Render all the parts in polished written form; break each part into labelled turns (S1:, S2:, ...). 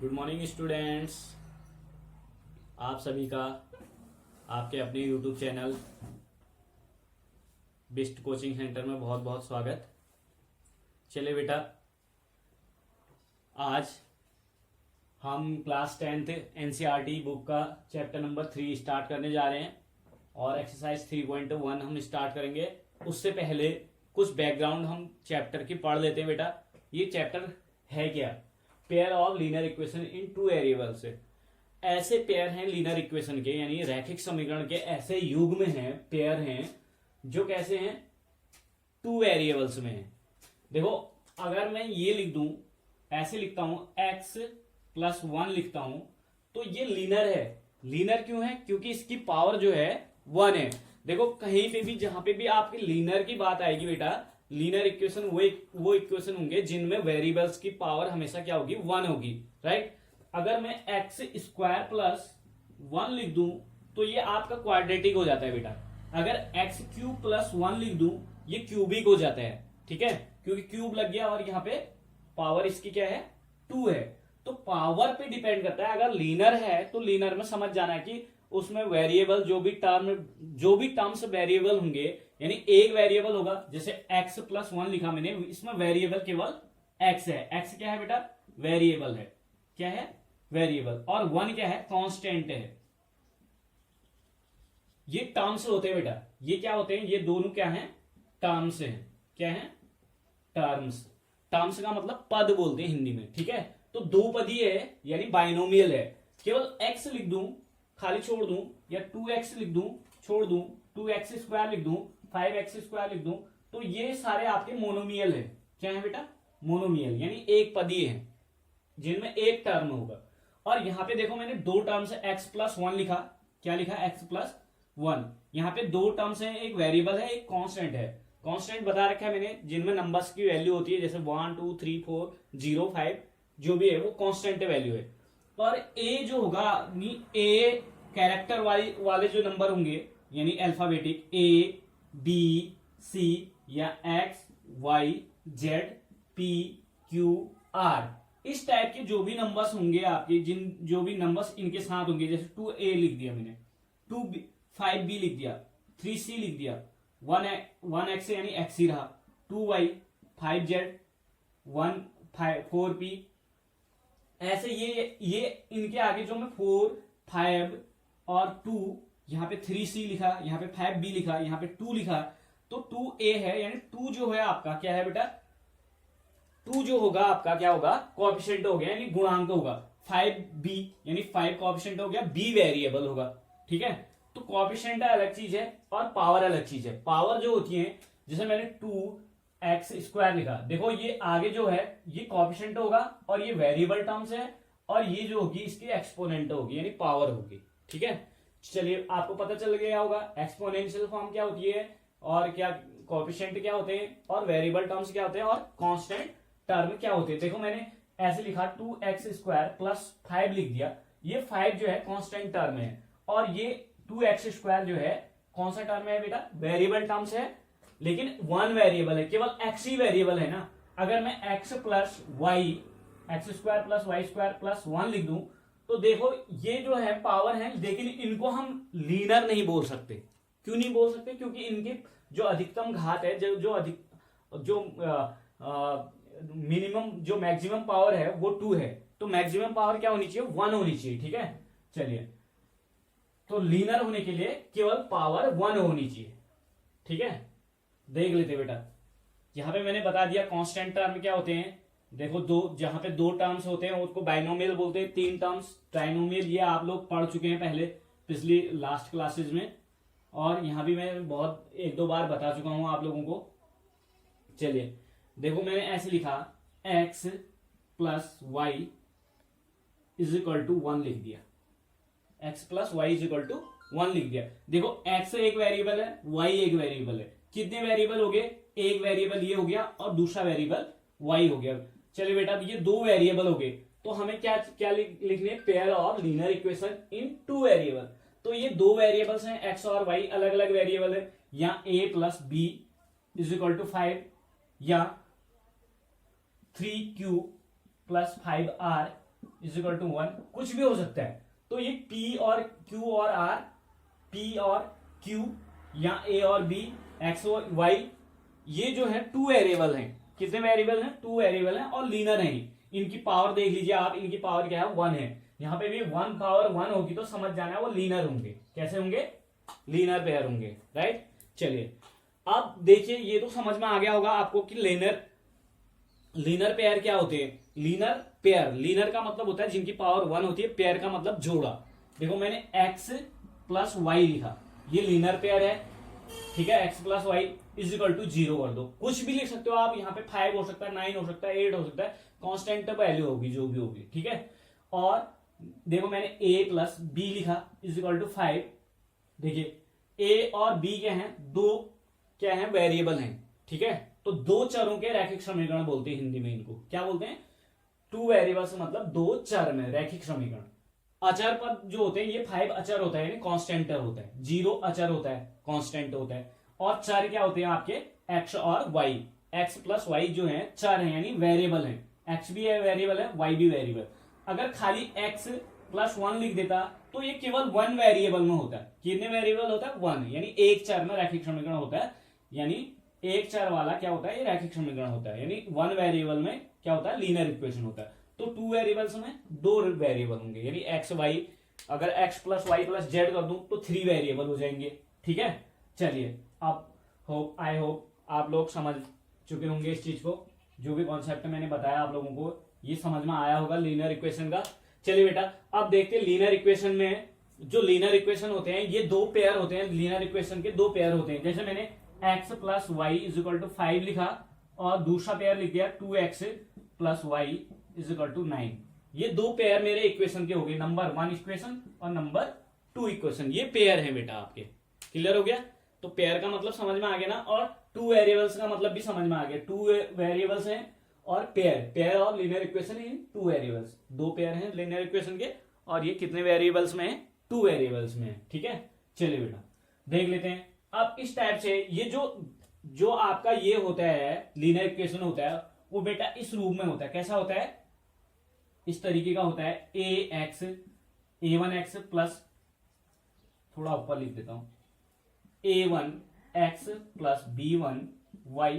S1: Good morning students. आप सभी का आपके अपने YouTube channel best coaching centre में बहुत बहुत स्वागत। चलिए बेटा, आज हम क्लास 10th एनसीईआरटी बुक का चैप्टर नंबर 3 स्टार्ट करने जा रहे हैं और एक्सरसाइज 3.1 हम स्टार्ट करेंगे। उससे पहले कुछ बैकग्राउंड हम चैप्टर की पढ़ लेते हैं। बेटा, ये चैप्टर है क्या? Pair of linear equation in two variables. ऐसे पेयर हैं लीनियर इक्वेशन के, यानी रैखिक समीकरण के ऐसे युग्म हैं, पेयर हैं जो कैसे हैं, टू वेरिएबल्स में हैं। देखो, अगर मैं ये लिख दूं, ऐसे लिखता हूं x प्लस 1 लिखता हूं, तो ये लीनियर है। लीनियर क्यों है? क्योंकि इसकी पावर जो है 1 है। देखो, कहीं पे भी जहां पे भी आपकी लीनियर की बात आएगी बेटा, लीनियर इक्वेशन वो इक्वेशन होंगे जिनमें वेरिएबल्स की पावर हमेशा क्या होगी? 1 होगी, राइट। अगर मैं एक्स स्क्वायर प्लस 1 लिख दूं तो ये आपका क्वाड्रेटिक हो जाता है बेटा। अगर एक्स क्यूब प्लस 1 लिख दूं ये क्यूबिक हो जाता है, ठीक है, क्योंकि क्यूब लग गया और यहां पे पावर इसकी क्या है? 2 है। तो पावर पे डिपेंड करता है। अगर लीनियर है तो लीनियर में समझ जाना है कि उसमें वेरिएबल जो भी टर्म्स वेरिएबल होंगे, यानी एक वेरिएबल होगा, जैसे x प्लस 1 लिखा मैंने, इसमें वेरिएबल केवल x है। x क्या है बेटा? वेरिएबल है। क्या है? वेरिएबल। और 1 क्या है? कांस्टेंट है। ये टर्म्स होते हैं बेटा। ये क्या होते हैं? ये दोनों क्या है? टर्म्स हैं। क्या है? टर्म्स। टर्म्स का मतलब पद बोलते हैं हिंदी में, ठीक है। तो दो पदी है, यानी बाइनोमियल है। केवल x लिख दूं, खाली छोड़ दूं, या 2x लिख दूं, छोड़ दूं, 2x स्क्वायर लिख दूं, 5x स्क्वायर लिख दूं, तो ये सारे आपके मोनोमियल है। क्या है बेटा? मोनोमियल, यानी एक पदी है जिनमें एक टर्म होगा। और यहां पे देखो, मैंने दो टर्म्स है, x प्लस 1 लिखा। क्या लिखा? x plus 1। यहां पे दो टर्म्स है, एक वेरिएबल है, एक कांस्टेंट है। कांस्टेंट बता रखा है मैंने, जिनमें नंबर्स की वैल्यू होती है, जैसे 1 2 3 4 0 5, जो भी है वो कांस्टेंट वैल्यू है। और a जो होगा, a कैरेक्टर वाले जो नंबर होंगे, यानी अल्फाबेटिक a b c या x y z p q r, इस टाइप के जो भी नंबर्स होंगे आपके, जो भी नंबर्स इनके साथ होंगे, जैसे 2a लिख दिया मैंने, 5b लिख दिया, 3c लिख दिया, 1x यानी x ही रहा, 2y 5z 4p, ऐसे ये इनके आगे जो मैं 4 5 और 2, यहां पे 3c लिखा, यहां पे 5b लिखा, यहां पे 2 लिखा, तो 2a है, यानी 2 जो है आपका क्या है बेटा? 2 जो होगा आपका क्या होगा? कोएफिशिएंट हो गया, यानी गुणांक होगा। 5b यानी 5 कोएफिशिएंट हो गया, b वेरिएबल होगा, ठीक है। तो कोएफिशिएंट अलग चीज है और पावर अलग चीज है। पावर जो होती है, जैसे मैंने 2x स्क्वायर लिखा, देखो ये आगे जो है ये कोएफिशिएंट होगा और ये वेरिएबल टर्म्स है, और ये जो होगी इसकी एक्सपोनेंट होगी, यानी पावर होगी, ठीक है। चलिए, आपको पता चल गया होगा एक्सपोनेंशियल फॉर्म क्या होती है, और क्या कोएफिशिएंट क्या होते हैं, और वेरिएबल टर्म्स क्या होते हैं, और कांस्टेंट टर्म क्या होते हैं। देखो, मैंने ऐसे लिखा 2x स्क्वायर प्लस 5 लिख दिया। ये 5 जो है कांस्टेंट टर्म है, और ये 2x स्क्वायर जो है कौन सा टर्म है बेटा? वेरिएबल टर्म्स है, लेकिन 1 वेरिएबल है, केवल x ही वेरिएबल है ना। अगर मैं x plus Y, X square plus Y square plus 1 लिख दूं, तो देखो ये जो है पावर है, लेकिन इनको हम लीनियर नहीं बोल सकते। क्यों नहीं बोल सकते? क्योंकि इनकी जो अधिकतम घात है, जो मिनिमम जो मैक्सिमम पावर है वो 2 है, तो मैक्सिमम पावर क्या होनी चाहिए? 1 होनी चाहिए, ठीक है। चलिए, तो लीनियर होने के लिए केवल पावर 1 होनी चाहिए, ठीक है। देख लेते बेटा, यहां पे मैंने बता दिया कांस्टेंट टर्म क्या होते हैं। देखो, जहां पे दो टर्म्स होते हैं उसको बाइनोमियल बोलते हैं, 3 टर्म्स ट्राइनोमियल, ये आप लोग पढ़ चुके हैं पहले पिछली लास्ट क्लासेस में, और यहां भी मैं बहुत 1-2 बार बता चुका हूं आप लोगों को। चलिए, देखो मैंने ऐसे लिखा x plus Y is equal to 1 लिख दिया, x plus Y is equal to 1 लिख दिया। देखो, x एक वेरिएबल है, y एक वेरिएबल है। कितने वेरिएबल हो गए? एक वेरिएबल ये हो गया और दूसरा वेरिएबल y हो गया। चलिए बेटा, ये 2 वेरिएबल हो गए, तो हमें क्या लिखने? Pair of linear equation in 2 variable. तो ये 2 वेरिएबल्स हैं, x और y अलग अलग वेरिएबल है, या a plus b is equal to 5, या 3q plus 5r is equal to 1, कुछ भी हो सकता है। तो ये P और Q और R, P और Q या A और B, X और Y, ये जो है 2 वेरिएबल हैं। कितने वेरिएबल हैं? 2 वेरिएबल हैं और लीनर हैं। इनकी पावर देख लीजिए आप, इनकी पावर क्या है? 1 है। यहाँ पे भी 1 पावर 1 होगी तो समझ जाना वो लीनर होंगे। कैसे होंगे? लीनर पेयर होंगे, राइट। चलिए अब देखिए, ये तो समझ में आ गया होगा आपको कि लीनर पेयर क्या होते हैं। लीनर पेयर, लीनर का मतलब होता है जिनकी पावर 1 होती है, पेयर का मतलब जोड़ा। देखो मैंने x प्लस वाई लिखा, ये लीनर पेयर है, ठीक है। x plus Y is equal to 0 कर दो, कुछ भी लिख सकते हो आप। यहाँ पे 5 हो सकता है, 9 हो सकता है, 8 हो सकता है, कांस्टेंट वैल्यू होगी जो भी होगी, ठीक है। और देखो मैंने a प्लस बी लिखा इज इक्वल टू 5। देखिए a और b क्या है? दो क्या है? वेरिएबल हैं, ठीक है। तो दो चरों के रैखिक समीकरण बोलते हैं हिंदी में। इनको क्या बोलते हैं? 2 वेरिएबल्स, मतलब दो चर में रैखिक समीकरण। अचर पद जो होते हैं, ये 5 अचर होता है यानी कांस्टेंट होता है, 0 अचर होता है, कांस्टेंट होता है। और चर क्या होते हैं आपके? x और y। x प्लस y जो है चर है यानी वेरिएबल है। x भी वेरिएबल है, y भी वेरिएबल। अगर खाली x प्लस 1 लिख देता तो ये केवल 1 वेरिएबल में होता है। कितने वेरिएबल होता है? 1, यानी एक चर में रैखिक समीकरण होता है। यानी एक चर वाला क्या होता है? ये रैखिक समीकरण होता है। यानी 1 वेरिएबल में क्या होता है? लीनियर इक्वेशन होता है। तो 2 वेरिएबल्स में 2 वेरिएबल होंगे, यानी एक्स वाई। अगर x plus Y plus Z कर दूं तो 3 वेरिएबल हो जाएंगे, ठीक है। चलिए अब आई होप आप लोग समझ चुके होंगे इस चीज को। जो भी कॉन्सेप्ट मैंने बताया आप लोगों को ये समझ में आया होगा लीनियर इक्वेशन का। चलिए बेटा अब देखते हैं लीनियर इक्वेशन में, जो लीनियर इक्वेशन होते हैं ये दो पेयर होते हैं। लीनियर इक्वेशन के दो पेयर होते हैं। जैसे मैंने x plus Y is equal to 5 लिखा और दूसरा पेयर लिख दिया 2x plus Y is equal to 9। ये दो पेयर मेरे इक्वेशन के हो गए, नंबर 1 इक्वेशन और नंबर 2 इक्वेशन। ये पेयर है बेटा आपके। क्लियर हो गया? तो पेयर का मतलब समझ में आ गया ना, और 2 वेरिएबल्स का मतलब भी समझ में आ गया। 2 वेरिएबल्स हैं और पेयर और लीनियर इक्वेशन इन 2 वेरिएबल्स। दो पेयर हैं लीनियर इक्वेशन के, और ये कितने वेरिएबल्स में है? 2 वेरिएबल्स में है, ठीक है। चलिए बेटा देख लेते हैं। अब इस टाइप से ये जो आपका ये होता है लीनियर इक्वेशन होता है, वो बेटा इस रूप में होता है। कैसा होता है? इस तरीके का होता है। a1x प्लस, थोड़ा ऊपर लिख देता हूं, a1x plus b1y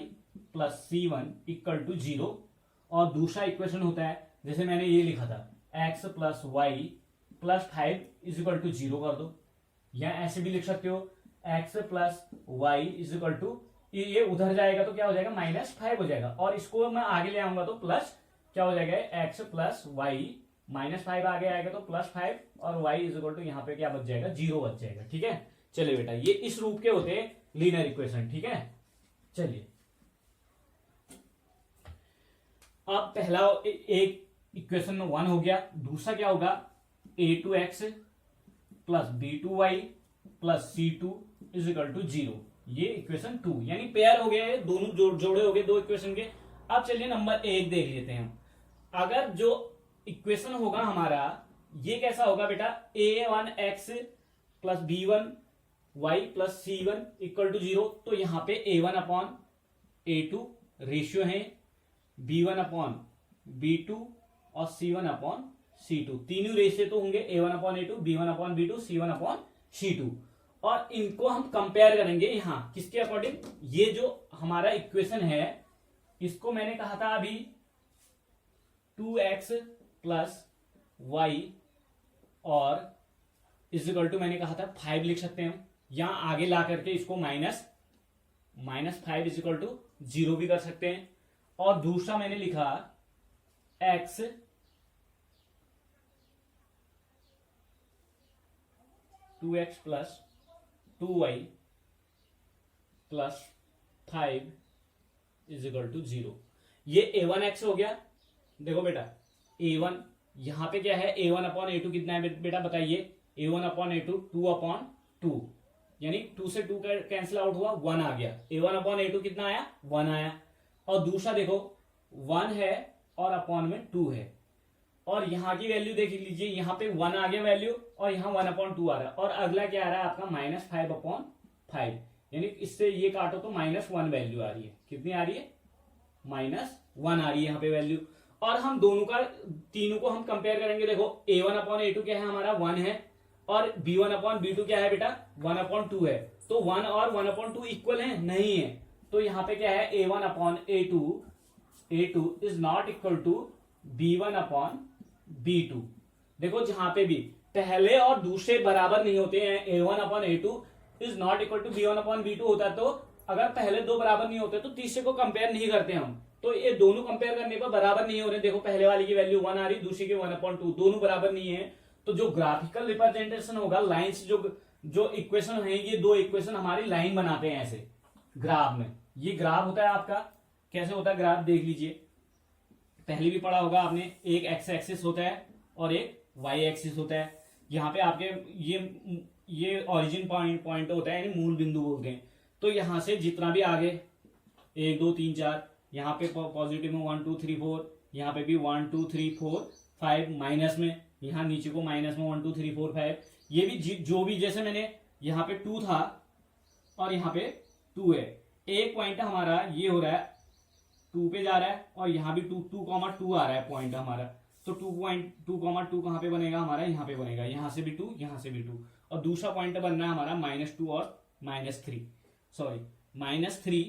S1: plus c1 equal to 0। और दूसरा इक्वेशन होता है, जैसे मैंने ये लिखा था, x plus Y plus 5 is equal to 0 कर दो। या ऐसे भी लिख सकते हो, x plus Y is equal to, ये उधर जाएगा तो क्या हो जाएगा? -5 हो जाएगा। और इसको मैं आगे ले आऊंगा तो प्लस क्या हो जाएगा? x प्लस वाई, -5 आगे आएगा तो +5, और y इज इक्वल टू यहाँ पे क्या बच जाएगा? 0 बच जाएगा, ठीक है। चलिए बेटा ये इस रूप के होते हैं लीनियर इक्वेशन, ठीक है। चलिए अब पहला एक इक्वेशन में 1 हो गया। दूसरा क्या होगा? a2x plus b2y plus c2 is equal to 0। ये इक्वेशन 2 यानी पेयर हो गया है, दोनों जोड़े हो गए दो इक्वेशन के। अब चलिए नंबर 1 देख लेते हैं। अगर जो इक्वेशन होगा हमारा ये कैसा होगा बेटा? a1x plus b1y plus c1 equal to 0। तो यहां पे a1 अपॉन a2 रेशियो है, b1 अपॉन b2 और c1 अपॉन c2। तीनों रेशियो तो होंगे, a1 upon a2, b1 upon b2, c1 upon c2। और इनको हम कंपेयर करेंगे यहां किसके अकॉर्डिंग? ये जो हमारा इक्वेशन है इसको मैंने कहा था अभी 2x प्लस वाई और इज इक्वल टू मैंने कहा था 5 लिख सकते हैं। यहां आगे ला करके इसको -5 इज इक्वल टू 0 भी कर सकते हैं। और दूसरा मैंने लिखा x 2x plus 2y plus 5 is equal to 0। ये a1x हो गया। देखो बेटा a1 यहां पे क्या है? a1 अपॉन a2 कितना है बेटा बताइए? a1 अपॉन a2 2 अपॉन 2, यानी 2 से 2 कैंसिल आउट हुआ, 1 आ गया। a1 अपॉन a2 कितना आया? 1 आया। और दूसरा देखो 1 है और अपॉन में 2 है, और यहां की वैल्यू देख लीजिए, यहां पे 1 आ गया वैल्यू और यहां 1 अपॉन 2 आ रहा है। और अगला क्या आ रहा है आपका? -5 अपॉन 5, यानी इससे ये काटो तो -1 वैल्यू आ रही है। कितनी आ रही है? -1 आ रही है यहाँ पे वैल्यू। और हम दोनों का तीनों को हम कंपेयर करेंगे। देखो a1 अपॉन a2 क्या है हमारा 1 है, और b1 अपॉन b2 क्या है बेटा 1 अपॉन 2 है। तो 1 और 1 अपॉन 2 इक्वल है नहीं है, तो यहां पे क्या है a1 upon a2 is not equal to b1 upon b2। देखो जहां पे भी पहले और दूसरे बराबर नहीं होते हैं, a1 upon a2 is not equal to b1 upon b2 होता है, तो अगर पहले दो बराबर नहीं होते तो तीसरे को कंपेयर नहीं करते हम। तो ये दोनों कंपेयर करने पर बराबर नहीं हो रहे। देखो पहले वाली की वैल्यू 1 आ रही, दूसरी की 1 अपॉन 2, दोनों बराबर नहीं है। तो जो ग्राफिकल रिप्रेजेंटेशन होगा लाइंस, जो इक्वेशन है, ये दो इक्वेशन हमारी लाइन बनाते हैं ऐसे ग्राफ में। ये ग्राफ होता है आपका, कैसे होता है ग्राफ देख लीजिए, पहले भी पढ़ा होगा आपने, एक एक्स एक्सिस होता है और एक वाई एक्सिस होता है। यहाँ पे आपके ये ओरिजिन पॉइंट होता है, यानी मूल बिंदु बोलते हैं। तो यहां से जितना भी आगे 1 2 3 4, यहाँ पे पॉजिटिव में 1 2 3 4, यहाँ पे भी 1 2 3 4 5, माइनस में यहाँ नीचे को माइनस में 1 2 3 4 5। ये भी जो भी जैसे मैंने यहाँ पे 2 था और यहाँ पे 2 है, एक पॉइंट हमारा ये हो रहा है 2 पे जा रहा है, और यहाँ भी 2 आ रहा है पॉइंट हमारा। तो 2.2 कहाँ पे बनेगा हमारा, यहाँ पे बनेगा, यहाँ से भी 2, यहाँ से भी 2, और दूसरा पॉइंट बनना है हमारा -2 और -3, सॉरी -3,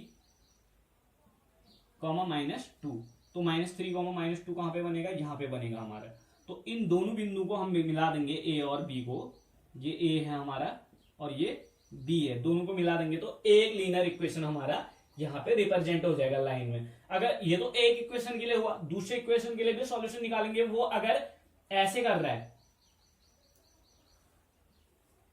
S1: -2। तो -3, -2 कहाँ पे बनेगा, यहाँ पे बनेगा हमारा। तो इन दोनों बिंदु को हम मिला देंगे ए और बी को, ये ए है हमारा और ये बी है, दोनों को मिला देंगे तो एक लीनियर इक्वेशन हमारा यहाँ पे रिप्रेजेंट हो जाएगा लाइन में। अगर ये तो एक इक्वेशन के लिए हुआ, दूसरे इक्वेशन के लिए भी सॉल्यूशन निकालेंगे। वो अगर ऐसे कर रहा है,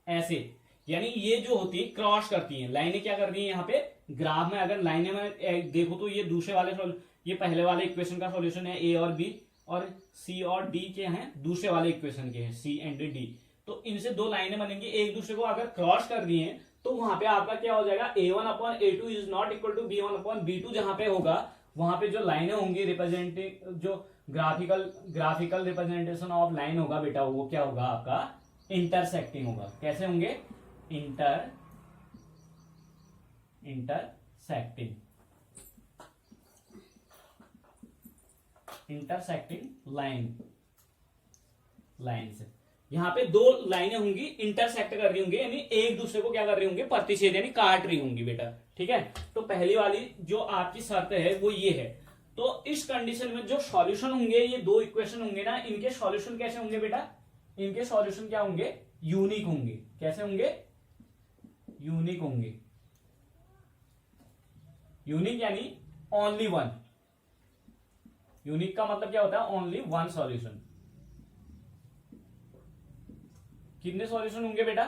S1: ऐसे, यानी ये जो होती है क्रॉस करती है लाइनें, क्या कर रही है यहाँ पे ग्राफ में। अगर लाइनें में देखो तो ये दूसरे वाले ये पहले वाले इक्वेशन का सॉल्यूशन है ए और बी, और सी और डी के हैं दूसरे वाले इक्वेशन के हैं सी एंड डी। तो इनसे दो लाइनें बनेंगी, एक दूसरे को अगर क्रॉस कर दी हैं तो वहां पे आपका क्या हो जाएगा, a1 upon a2 is not equal to b1 upon b2। जहां पे होगा वहां पे जो लाइनें होंगी रिप्रेजेंटिंग, जो ग्राफिकल रिप्रेजेंटेशन ऑफ लाइन होगा बेटा, वो क्या होगा आपका इंटरसेक्टिंग होगा। कैसे होंगे, इंटरसेक्टिंग लाइन से यहाँ पे दो लाइनें होंगी, इंटरसेक्ट कर रही होंगी, यानी एक दूसरे को क्या कर रही होंगी, प्रतिच्छेद यानी काट रही होंगी बेटा। ठीक है, तो पहली वाली जो आपकी शर्त है वो ये है। तो इस कंडीशन में जो सॉल्यूशन होंगे, ये दो इक्वेशन होंगे ना, इनके सॉल्यूशन कैसे होंगे बेटा, इनके सॉल्यूशन क्या होंगे, यूनिक होंगे। कैसे होंगे, यूनिक होंगे। यूनिक यानी ओनली वन। यूनिक का मतलब क्या होता है, ओनली वन सॉल्यूशन। कितने सॉल्यूशन होंगे बेटा,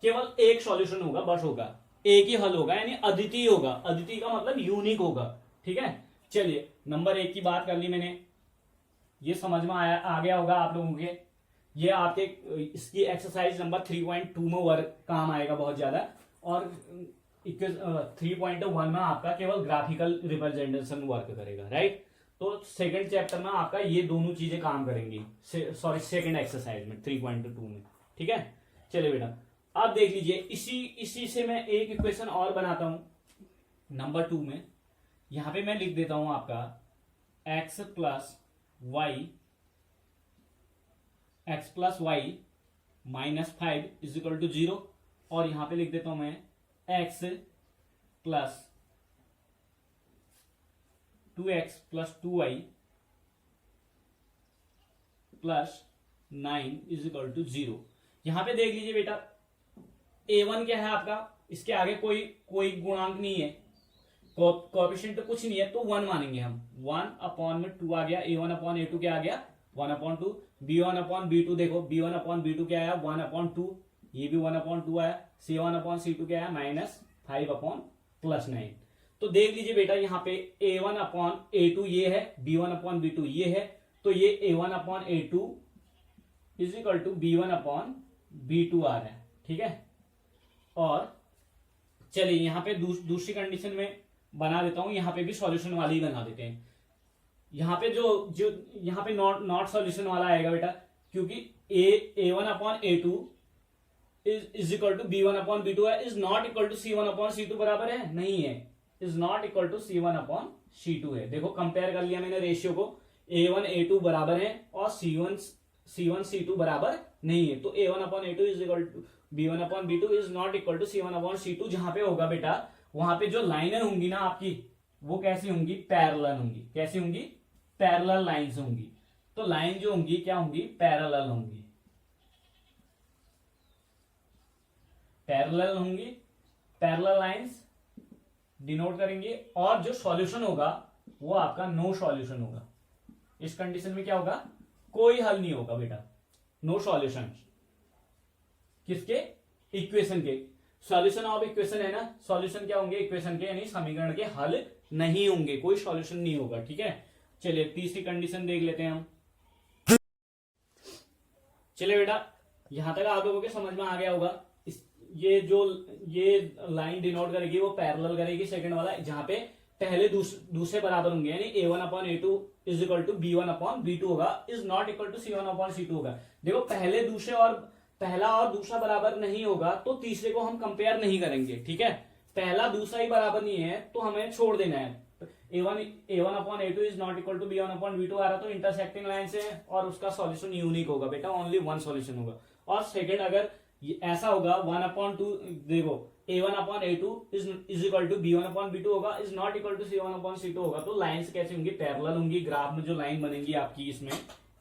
S1: केवल एक सॉल्यूशन होगा, बस होगा, एक ही हल होगा, यानी अद्वितीय होगा। अद्वितीय का मतलब यूनिक होगा। ठीक है, चलिए नंबर 1 की बात कर ली मैंने, ये समझ में आ गया होगा आप लोगों के। ये आपके इसकी एक्सरसाइज नंबर 3.2 में वर्क काम आएगा बहुत ज्यादा, और 3.1 में आपका केवल ग्राफिकल रिप्रेजेंटेशन वर्क करेगा। राइट, तो सेकंड चैप्टर में आपका ये दोनों चीजें काम करेंगी, सॉरी सेकंड एक्सरसाइज में 3.2 में। ठीक है, चलिए बेटा अब देख लीजिए, इसी से मैं एक इक्वेशन और बनाता हूं नंबर 2 में। यहां पे मैं लिख देता हूं आपका x plus y -5 is equal to 0, और यहां पे लिख देता हूं मैं x plus 2x plus 2y plus 9 is equal to 0। यहां पे देख लीजिए बेटा, a1 क्या है आपका, इसके आगे कोई गुणांक नहीं है, कोएफिशिएंट तो कुछ नहीं है, तो 1 मानेंगे हम। 1 अपॉन में 2 आ गया, a1 अपॉन a2 क्या आ गया 1 अपॉन 2, b1 अपॉन b2 देखो, b1 अपॉन b2 क्या आया 1 अपॉन 2, ये भी 1 अपॉन 2 आया, c1 अपॉन c2 क्या आया -5 अपॉन प्लस 9। तो देख लीजिए बेटा, यहाँ पे a1 अपॉन a2 ये है, b1 अपॉन b2 ये है, तो ये a1 upon a2 is equal to b1 upon b2 आ रहा है। ठीक है, और चलिए यहाँ पे दूसरी कंडीशन में बना देता हूं, यहाँ पे भी सॉल्यूशन वाली ही बना देते हैं। यहाँ पे जो यहाँ पे नॉट सॉल्यूशन वाला आएगा बेटा, क्योंकि a1 upon a2 is equal to b1 upon b2 है, is not equal to c1 upon c2 बराबर है, नहीं है, is not equal to c1 upon c2 है। देखो कंपेयर कर लिया मैंने रेशियो को, A1 A2 बराबर है और C1 C2 बराबर नहीं है, तो A1 upon A2 is equal to B1 upon B2 is not equal to C1 upon C2। जहां पे होगा बेटा, वहां पे जो लाइनें होंगी ना आपकी, वो कैसी होंगी, पैरेलल होंगी। कैसी होंगी, पैरेलल लाइंस होंगी। तो लाइन जो होंगी क्या होंगी, पैरेलल होंगी, पैरेलल होंगी, पैरेलल लाइंस डिनोट करेंगे। और जो सॉल्यूशन होगा वो आपका नो सॉल्यूशन होगा। इस कंडीशन में क्या होगा, कोई हल नहीं होगा बेटा, नो सॉल्यूशन। किसके, इक्वेशन के। सॉल्यूशन ऑफ इक्वेशन है ना, सॉल्यूशन क्या होंगे, इक्वेशन के यानी समीकरण के हल नहीं होंगे, कोई सॉल्यूशन नहीं होगा। ठीक है, चलिए तीसरी कंडीशन देख लेते हैं हम। चलिए बेटा, यहां तक आप लोगों के समझ में आ गया होगा। ये लाइन डिनोट करेगी वो पैरेलल करेगी सेकंड वाला, जहां पे पहले दूसरे बराबर होंगे, यानी A1 upon A2 is equal to B1 upon B2 होगा, is not equal to C1 upon C2 होगा। देखो पहले दूसरे और पहला और दूसरा बराबर नहीं होगा तो तीसरे को हम कंपेयर नहीं करेंगे। ठीक है, पहला दूसरा ही बराबर नहीं है तो हमें छोड़ देना है। A1 upon A2 is not equal to B1 upon B2 आ रहा, तो इंटरसेक्टिंग लाइन से और उसका सॉल्यूशन यूनिक होगा बेटा, ओनली वन सॉल्यूशन होगा। और सेकंड अगर ऐसा होगा 1/2, देखो A1 upon A2 is equal to B1 upon B2 होगा, is not equal to C1 upon C2 होगा। तो लाइंस कैसी होंगी, पैरेलल होंगी। ग्राफ में जो लाइन बनेंगी आपकी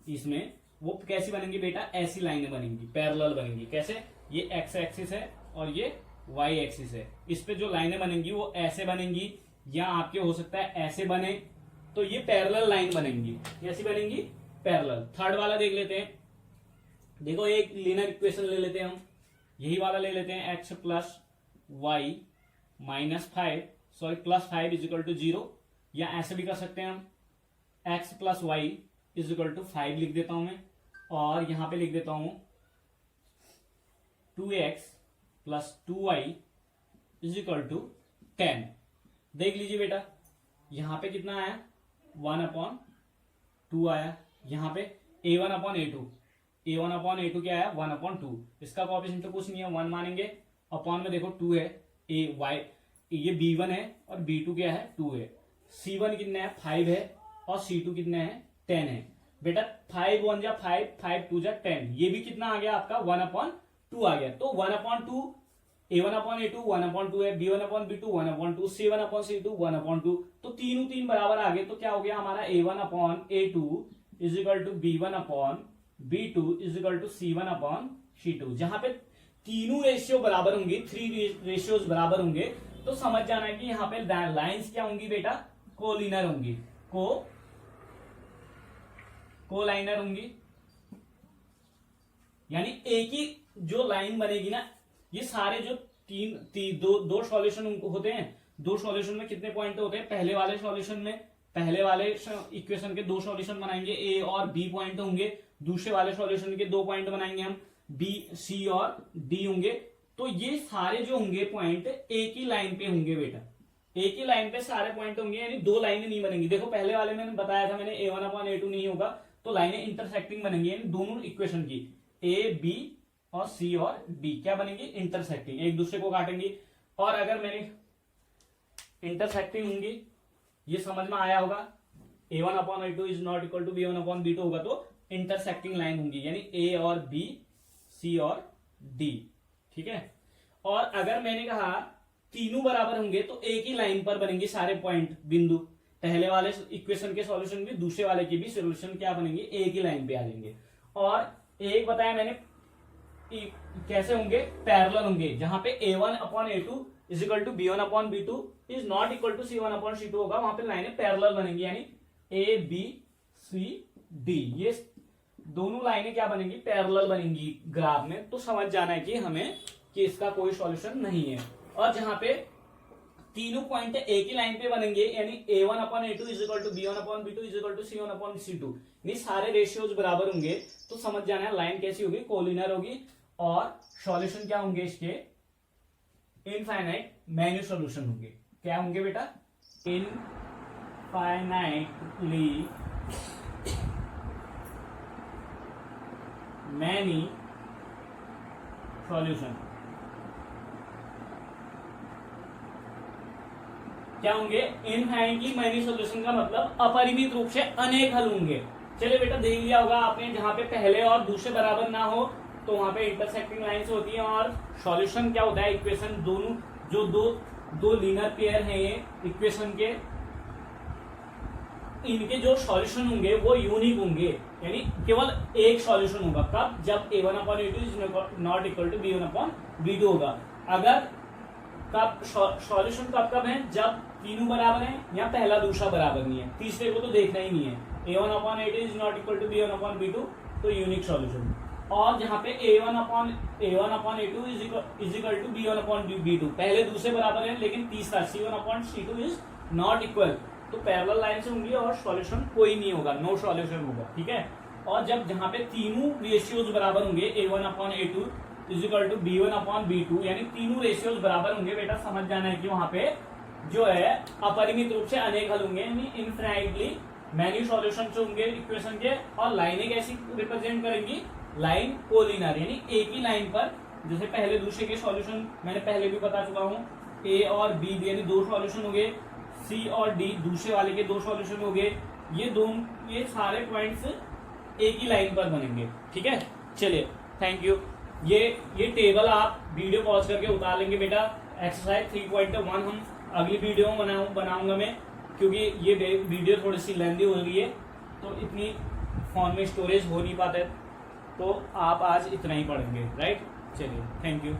S1: इसमें वो कैसी बनेंगी बेटा, ऐसी लाइनें बनेंगी, पैरेलल बनेंगी। कैसे, ये एक्स एक्सिस है और ये वाई एक्सिस है, इस पे जो लाइनें बनेंगी वो ऐसे बनेंगी, या आपके हो सकता है ऐसे बने, तो ये पैरेलल लाइन बनेंगी। कैसी बनेंगी, पैरेलल। थर्ड वाला देख लेते हैं। देखो एक लीनियर इक्वेशन ले लेते हैं हम, यही वाला ले लेते हैं, x plus y minus 5 sorry plus 5 is equal to 0, या ऐसे भी कर सकते हैं हम, x plus Y is equal to 5 लिख देता हूं मैं, और यहां पे लिख देता हूं 2x plus 2y is equal to 10। देख लीजिए बेटा, यहां पे कितना आया, 1/2 आया। यहां पे A1 अपॉन A2 क्या आया, 1/2। इसका कोएफिशिएंट तो कुछ नहीं है, 1 मानेंगे। अपॉन में देखो 2 है, ये B1 है और B2 क्या है, 2 है। C1 कितना है, 5 है, और C2 कितना है, 10 है। बेटा 5 1 जा 5, 5 2 जा 10, ये भी कितना आ गया आपका, 1/2 आ गया। तो 1/2 A1 अपॉन A2 1/2 है, B1 upon B2 1/2, C1 upon C2 1/2। तो तीन बराबर आ गए, तो क्या हो गया हमारा, A1 upon A2 is equal to B1 upon B2 is equal to C1 upon C2। जहां पे तीनों रेशियो बराबर होंगी, 3 रेशियोज बराबर होंगे, तो समझ जाना है कि यहाँ पे लाइंस क्या होंगी बेटा, कोलिनर होंगी, कोलाइनर होंगी। यानी एक ही जो लाइन बनेगी ना, ये सारे जो दो सॉल्यूशन होते हैं, दो सॉल्यूशन में कितने पॉइंट होते हैं, पहले वाले इक्वेशन के 2 सॉल्यूशन बनाएंगे, ए और बी पॉइंट होंगे। दूसरे वाले सॉल्यूशन के 2 पॉइंट बनाएंगे हम, बी सी और डी होंगे। तो ये सारे जो होंगे पॉइंट एक ही लाइन पे होंगे बेटा, एक ही लाइन पे सारे पॉइंट होंगे, यानी 2 लाइनें नहीं बनेंगी। देखो पहले वाले में बताया था मैंने, A1 अपॉन A2 नहीं होगा, तो लाइनें इंटरसेक्टिंग बनेंगी, यानी दोनों इक्वेशन की ए बी और सी और डी क्या बनेंगी, इंटरसेक्टिंग, एक दूसरे को काटेंगी। और अगर मेरे इंटरसेक्टिंग होंगी, ये समझ में आया होगा, A1 upon A2 is not equal to B1 upon B2 होगा, तो इंटरसेक्टिंग लाइन होंगी, यानी ए और बी, सी और डी। ठीक है, और अगर मैंने कहा तीनों बराबर होंगे तो एक ही लाइन पर बनेंगे सारे पॉइंट, बिंदु। पहले वाले इक्वेशन के सॉल्यूशन भी, दूसरे वाले के भी सॉल्यूशन क्या बनेंगे, एक ही लाइन पे आ जाएंगे। और एक बताया मैंने कैसे होंगे, पैरेलल होंगे, जहां पे A1 upon A2 is equal to B1 upon B2 is not equal to C1 upon C2 होगा, वहां पे लाइनें पैरेलल बनेंगी, यानी A B C D, ये दोनों लाइनें क्या बनेंगी, पैरेलल बनेंगी ग्राफ में। तो समझ जाना है कि हमें कि इसका कोई सॉल्यूशन नहीं है। और जहां पे तीनों पॉइंट एक ही लाइन पे बनेंगे, यानी A1 upon A2 is equal to B1 upon B2 is equal to C1 upon C2, यानी सारे रेशियोज बराबर होंगे, तो समझ जाना है लाइन कैसी होगी, कोलिनर होगी। और सॉल्यूशन क्या होंगे इसके, इनफाइनाइट मैनी सॉल्यूशन होंगे। क्या होंगे बेटा, इनफाइनाइटली मैनी सॉल्यूशन। क्या होंगे, इनफाइनाइटली मैनी सॉल्यूशन का मतलब अपरिमित रूप से अनेक हल होंगे। चलिए बेटा देख लिया होगा आपने, जहां पे पहले और दूसरे बराबर ना हो तो वहां पे इंटरसेक्टिंग लाइंस होती हैं, और सॉल्यूशन क्या होता है, इक्वेशन दोनों जो दो लीनियर पेयर हैं ये इक्वेशन के, इनके जो सॉल्यूशन होंगे वो यूनिक होंगे, यानी केवल एक सॉल्यूशन होगा। कब, जब a1/a2 is not equal to b1/b2 होगा। अगर कब सॉल्यूशन कब है, जब तीनों बराबर हैं या पहला दूसरा बराबर नहीं है, तीसरे को तो देखना ही नहीं है। a1/a2 is not equal to b1/b2 तो यूनिक सॉल्यूशन। और जहां पे a1/a2 is equal to b1/b2 पहले दूसरे बराबर है, लेकिन तीसरा c1/c2 इज नॉट इक्वल, तो पैरेलल लाइन से होंगी और सॉल्यूशन कोई नहीं होगा, नो सॉल्यूशन होगा, ठीक है। और जब जहां पे तीनों रेशियोज बराबर होंगे, a1/a2 is equal to b1/b2, यानी तीनों रेशियोज बराबर होंगे, बेटा समझ जाना है कि वहां पे जो है अपरिमित रूप से अनेक हल होंगे, यानी इनफाइनाइटली मैनी सॉल्यूशन होंगे इक्वेशन के। और लाइनें कैसी रिप्रेजेंट करेंगी, लाइन कोलिनियर, यानी एक ही लाइन पर, जैसे पहले दूसरे के सॉल्यूशन मैंने पहले भी बता चुका हूँ, ए और बी यानी दो सॉल्यूशन हो गए, सी और डी दूसरे वाले के दो सॉल्यूशन हो गए, ये सारे पॉइंट्स एक ही लाइन पर बनेंगे, ठीक है। चलिए थैंक यू। ये टेबल आप वीडियो पॉज करके उतार लेंगे बेटा। एक्सरसाइज 3.1 हम अगली वीडियो में बनाऊंगा मैं, क्योंकि ये वीडियो थोड़ी सी लेंदी हो रही है, तो इतनी फोन में स्टोरेज हो नहीं पाता है, तो आप आज इतना ही पढ़ेंगे, राइट। चलिए थैंक यू।